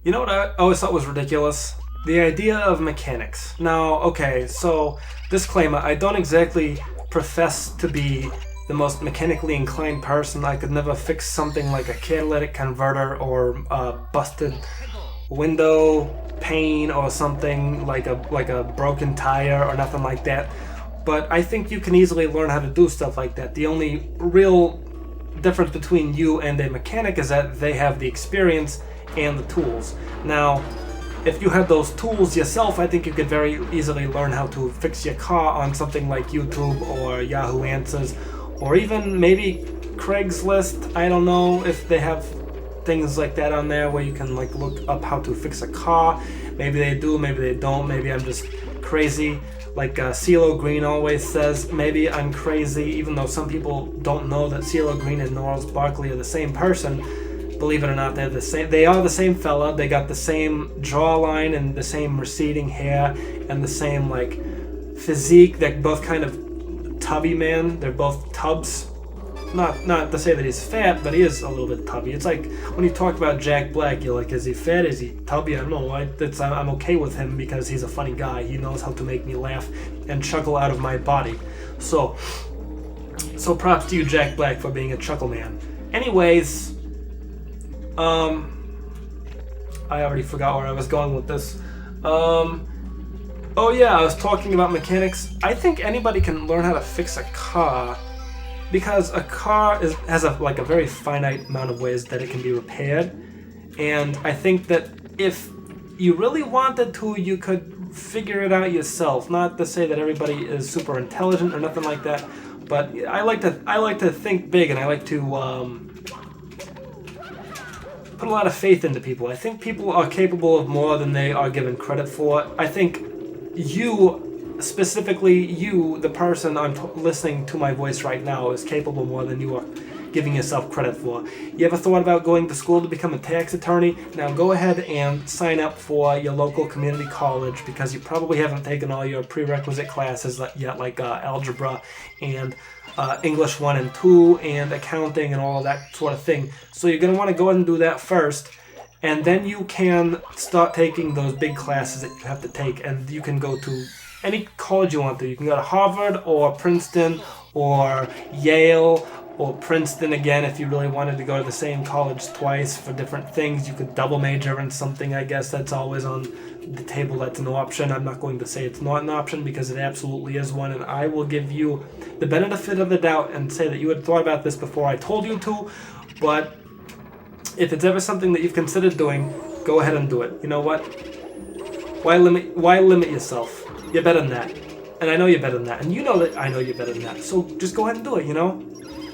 You know what I always thought was ridiculous? The idea of mechanics. Now, okay, so disclaimer, I don't exactly profess to be the most mechanically inclined person. I could never fix something like a catalytic converter or a busted window pane or something like a broken tire or nothing like that. But I think you can easily learn how to do stuff like that. The only real difference between you and a mechanic is that they have the experience and the tools. Now, if you have those tools yourself, I think you could very easily learn how to fix your car on something like YouTube or Yahoo Answers, or even maybe Craigslist. I don't know if they have things like that on there where you can like look up how to fix a car. Maybe they do, maybe they don't. Maybe I'm just crazy. Like CeeLo Green always says, maybe I'm crazy, even though some people don't know that CeeLo Green and Gnarls Barkley are the same person. Believe it or not, they're the same. They are the same fella. They got the same jawline and the same receding hair and the same like physique. They're both kind of tubby, man. They're both tubs. Not to say that he's fat, but he is a little bit tubby. It's like when you talk about Jack Black, you're like, is he fat? Is he tubby? I don't know. I'm okay with him because he's a funny guy. He knows how to make me laugh and chuckle out of my body. So props to you, Jack Black, for being a chuckle man. Anyways, I already forgot where I was going with this. Oh yeah, I was talking about mechanics. I think anybody can learn how to fix a car. Because a car has a very finite amount of ways that it can be repaired, and I think that if you really wanted to, you could figure it out yourself. Not to say that everybody is super intelligent or nothing like that, but I like to think big, and I like to put a lot of faith into people. I think people are capable of more than they are given credit for. I think specifically you, the person listening to my voice right now, is capable more than you are giving yourself credit for. You ever thought about going to school to become a tax attorney? Now go ahead and sign up for your local community college, because you probably haven't taken all your prerequisite classes yet, like algebra and English 1 and 2 and accounting and all of that sort of thing. So you're going to want to go ahead and do that first. And then you can start taking those big classes that you have to take, and you can go to any college you want to. You can go to Harvard or Princeton or Yale or Princeton again if you really wanted to go to the same college twice for different things. You could double major in something, I guess. That's always on the table. That's an option. I'm not going to say it's not an option, because it absolutely is one, and I will give you the benefit of the doubt and say that you had thought about this before I told you to. But if it's ever something that you've considered doing, go ahead and do it. You know what? Why limit yourself? You're better than that. And I know you're better than that. And you know that I know you're better than that. So just go ahead and do it, you know?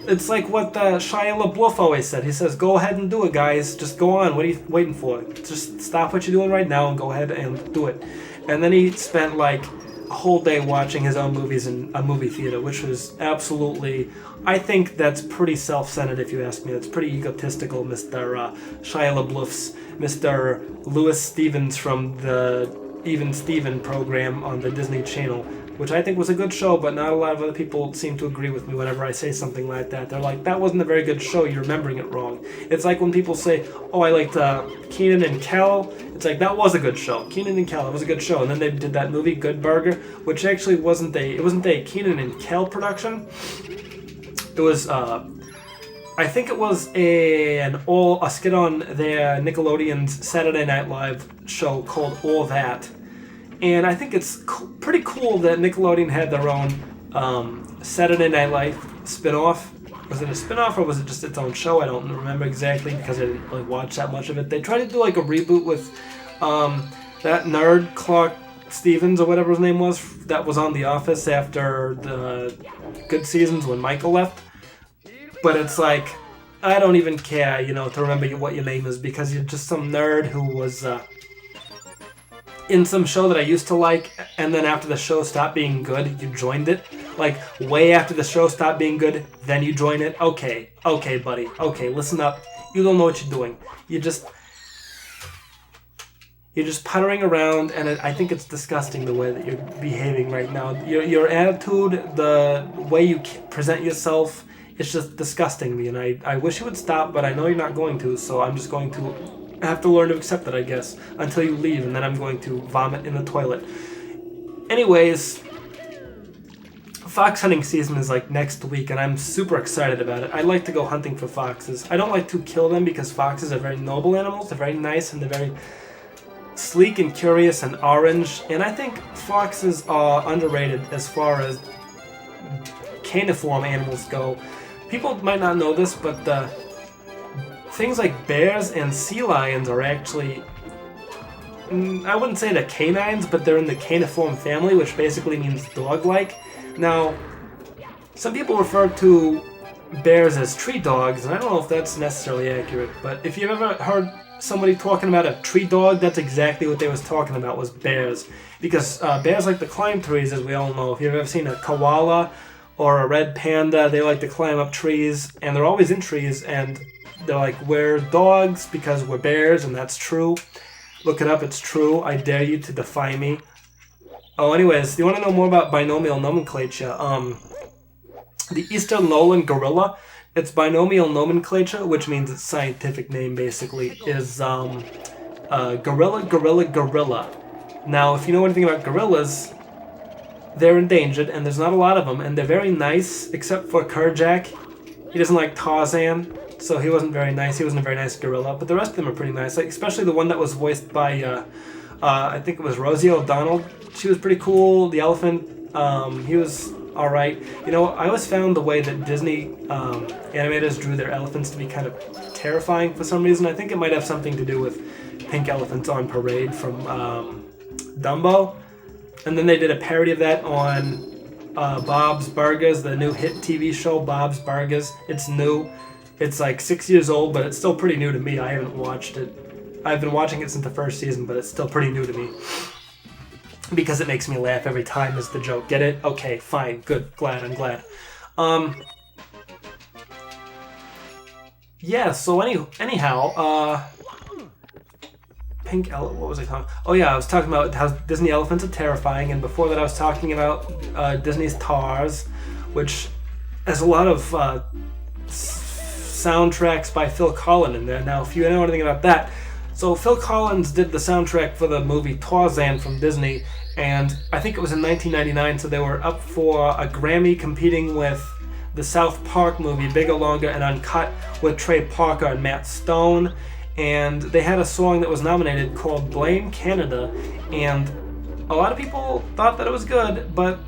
It's like what Shia LaBeouf always said. He says, go ahead and do it, guys. Just go on. What are you waiting for? Just stop what you're doing right now and go ahead and do it. And then he spent like a whole day watching his own movies in a movie theater, which was absolutely... I think that's pretty self-centered, if you ask me. That's pretty egotistical, Mr. Shia LaBeouf's Mr. Louis Stevens from the Even Steven program on the Disney Channel, which I think was a good show, but not a lot of other people seem to agree with me whenever I say something like that. They're like, that wasn't a very good show, you're remembering it wrong. It's like when people say, oh, I liked Kenan and Kel. It's like, that was a good show. Kenan and Kel, that was a good show. And then they did that movie, Good Burger, which actually wasn't a Kenan and Kel production. It was, I think it was a skit on their Nickelodeon's Saturday Night Live show called All That. And I think it's pretty cool that Nickelodeon had their own Saturday Night Live spin-off. Was it a spin-off or was it just its own show? I don't remember exactly because I didn't really watch that much of it. They tried to do like a reboot with that nerd Clark Stevens or whatever his name was that was on The Office after the good seasons when Michael left. But it's like, I don't even care, to remember what your name is, because you're just some nerd who was in some show that I used to like, and then after the show stopped being good, you joined it. Like, way after the show stopped being good, then you join it. Okay, buddy. Okay, listen up. You don't know what you're doing. You're just puttering around, and I think it's disgusting the way that you're behaving right now. Your attitude, the way you present yourself, it's just disgusting me, and I wish you would stop, but I know you're not going to, so I'm just going to I have to learn to accept it, I guess, until you leave, and then I'm going to vomit in the toilet. Anyways, fox hunting season is like next week, and I'm super excited about it. I like to go hunting for foxes. I don't like to kill them because foxes are very noble animals. They're very nice, and they're very sleek and curious and orange. And I think foxes are underrated as far as caniform animals go. People might not know this, but things like bears and sea lions are actually, I wouldn't say they're canines, but they're in the caniform family, which basically means dog-like. Now, some people refer to bears as tree dogs, and I don't know if that's necessarily accurate, but if you've ever heard somebody talking about a tree dog, that's exactly what they was talking about, was bears. Because bears like to climb trees, as we all know. If you've ever seen a koala or a red panda, they like to climb up trees, and they're always in trees, and they're like, we're dogs because we're bears, and that's true. Look it up, it's true. I dare you to defy me. Oh, anyways, do you want to know more about binomial nomenclature? The eastern lowland gorilla, its binomial nomenclature, which means its scientific name basically, is gorilla, gorilla, gorilla. Now, if you know anything about gorillas, they're endangered, and there's not a lot of them, and they're very nice, except for Kerjack. He doesn't like Tarzan, so he wasn't very nice. He wasn't a very nice gorilla, but the rest of them are pretty nice, like, especially the one that was voiced by, I think it was Rosie O'Donnell. She was pretty cool. The elephant, he was alright. You know, I always found the way that Disney animators drew their elephants to be kind of terrifying for some reason. I think it might have something to do with Pink Elephants on Parade from Dumbo. And then they did a parody of that on Bob's Burgers, the new hit TV show, Bob's Burgers. It's new. It's like 6 years old, but it's still pretty new to me. I haven't watched it. I've been watching it since the first season, but it's still pretty new to me. Because it makes me laugh every time is the joke. Get it? Okay, fine, good, glad, I'm glad. Yeah, so anyhow, what was I talking? Oh yeah, I was talking about how Disney elephants are terrifying, and before that I was talking about Disney's Tars, which has a lot of soundtracks by Phil Collins in there. Now, if you know anything about that, so Phil Collins did the soundtrack for the movie Tarzan from Disney, and I think it was in 1999, so they were up for a Grammy competing with the South Park movie Bigger, Longer, and Uncut with Trey Parker and Matt Stone, and they had a song that was nominated called Blame Canada, and a lot of people thought that it was good, but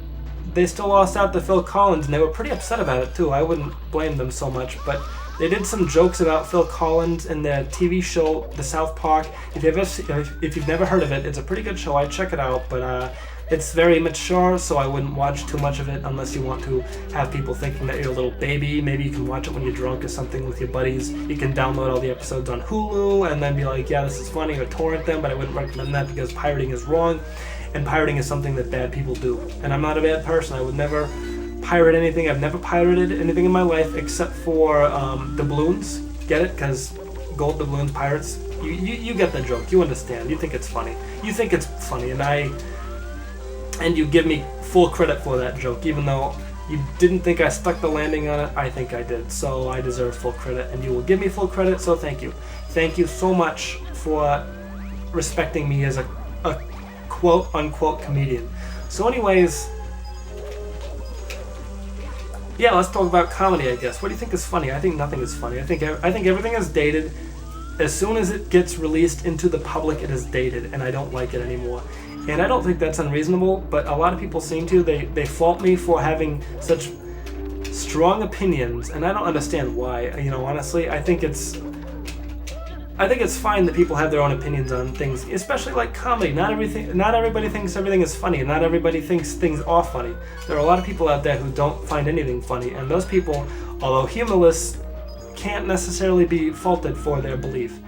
they still lost out to Phil Collins, and they were pretty upset about it too. I wouldn't blame them so much, but they did some jokes about Phil Collins in the TV show The South Park. If you've never heard of it, it's a pretty good show. I'd check it out, but it's very mature, so I wouldn't watch too much of it unless you want to have people thinking that you're a little baby. Maybe you can watch it when you're drunk or something with your buddies. You can download all the episodes on Hulu and then be like, yeah, this is funny, or torrent them, but I wouldn't recommend that because pirating is wrong, and pirating is something that bad people do. And I'm not a bad person. I would never pirate anything. I've never pirated anything in my life except for doubloons. Get it? Because gold doubloons, pirates. You get the joke. You understand. You think it's funny. You think it's funny, and you give me full credit for that joke, even though you didn't think I stuck the landing on it. I think I did, so I deserve full credit, and you will give me full credit. So thank you. Thank you so much for respecting me as a quote unquote comedian. So, anyways. Yeah, let's talk about comedy, I guess. What do you think is funny? I think nothing is funny. I think everything is dated. As soon as it gets released into the public, it is dated, and I don't like it anymore. And I don't think that's unreasonable, but a lot of people seem to. They fault me for having such strong opinions, and I don't understand why. You know, honestly, I think it's fine that people have their own opinions on things, especially like comedy. Not everybody thinks everything is funny, and not everybody thinks things are funny. There are a lot of people out there who don't find anything funny, and those people, although humorless, can't necessarily be faulted for their belief.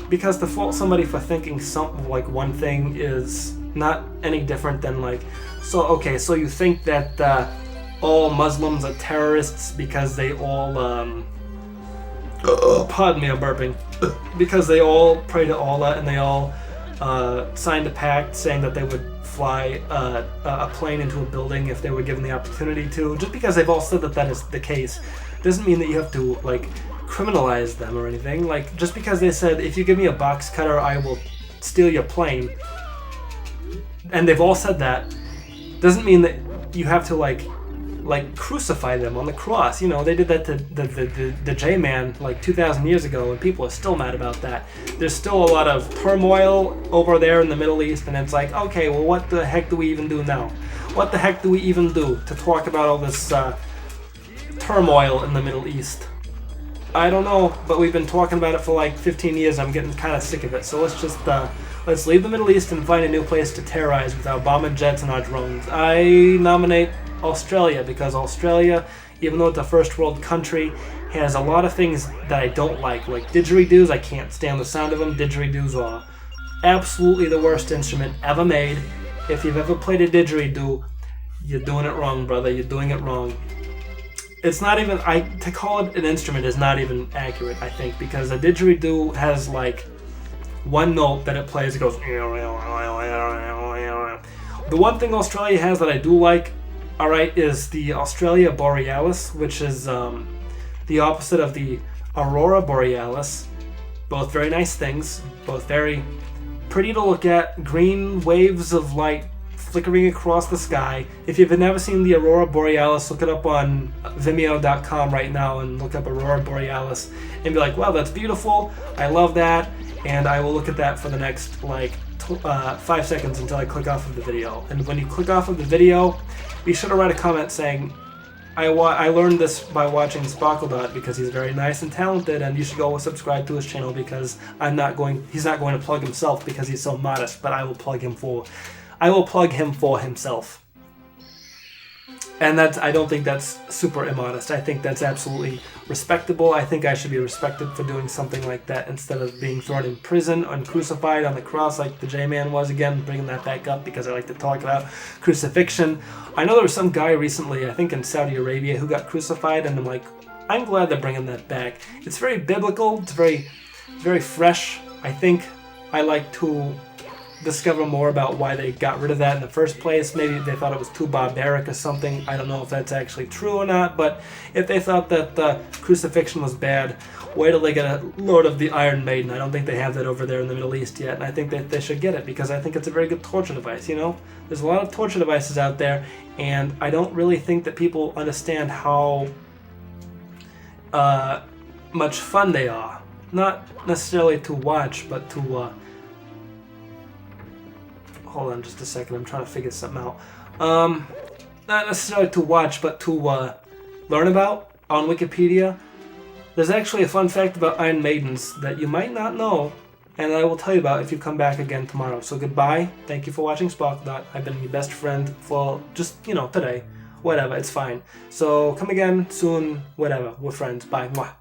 Because to fault somebody for thinking something like one thing is not any different than like, so you think that all Muslims are terrorists because they all pardon me, I'm burping. Because they all pray to Allah and they all signed a pact saying that they would fly a plane into a building if they were given the opportunity to. Just because they've all said that is the case doesn't mean that you have to like criminalize them or anything. Like, just because they said, if you give me a box cutter, I will steal your plane, and they've all said that, doesn't mean that you have to like crucify them on the cross. You know, they did that to the J-Man like 2,000 years ago, and people are still mad about that. There's still a lot of turmoil over there in the Middle East, and it's like, okay, well, what the heck do we even do now? What the heck do we even do to talk about all this turmoil in the Middle East? I don't know, but we've been talking about it for like 15 years. I'm getting kind of sick of it. So let's just let's leave the Middle East and find a new place to terrorize with our bomber jets and our drones. I nominate Australia, because Australia, even though it's a first world country, has a lot of things that I don't like didgeridoos. I can't stand the sound of them. Didgeridoos are absolutely the worst instrument ever made. If you've ever played a didgeridoo, you're doing it wrong, brother. You're doing it wrong. It's not even, to call it an instrument is not even accurate, I think, because a didgeridoo has like one note that it plays. It goes. The one thing Australia has that I do like, all right, is the Australia Borealis, which is the opposite of the Aurora Borealis. Both very nice things, both very pretty to look at. Green waves of light flickering across the sky. If you've never seen the Aurora Borealis, look it up on Vimeo.com right now and look up Aurora Borealis and be like, wow, that's beautiful. I love that. And I will look at that for the next like 5 seconds until I click off of the video. And when you click off of the video, be sure to write a comment saying, I learned this by watching SparkleDart because he's very nice and talented, and you should go subscribe to his channel because he's not going to plug himself because he's so modest, but I will plug him for himself. And I don't think that's super immodest. I think that's absolutely respectable. I think I should be respected for doing something like that instead of being thrown in prison and crucified on the cross like the J-Man was. Again, bringing that back up because I like to talk about crucifixion. I know there was some guy recently, I think in Saudi Arabia, who got crucified, and I'm like, I'm glad they're bringing that back. It's very biblical. It's very, very fresh. I think I like to discover more about why they got rid of that in the first place. Maybe they thought it was too barbaric or something. I don't know if that's actually true or not, but if they thought that the crucifixion was bad, wait till they get a load of the Iron Maiden. I don't think they have that over there in the Middle East yet, and I think that they should get it because I think it's a very good torture device, you know? There's a lot of torture devices out there, and I don't really think that people understand how much fun they are. Not necessarily to watch, but to hold on just a second, I'm trying to figure something out. Not necessarily to watch, but to learn about on Wikipedia. There's actually a fun fact about Iron Maidens that you might not know, and I will tell you about if you come back again tomorrow. So goodbye, thank you for watching SparkleDart. I've been your best friend for just, today. Whatever, it's fine. So come again soon, whatever, we're friends, bye. Mwah.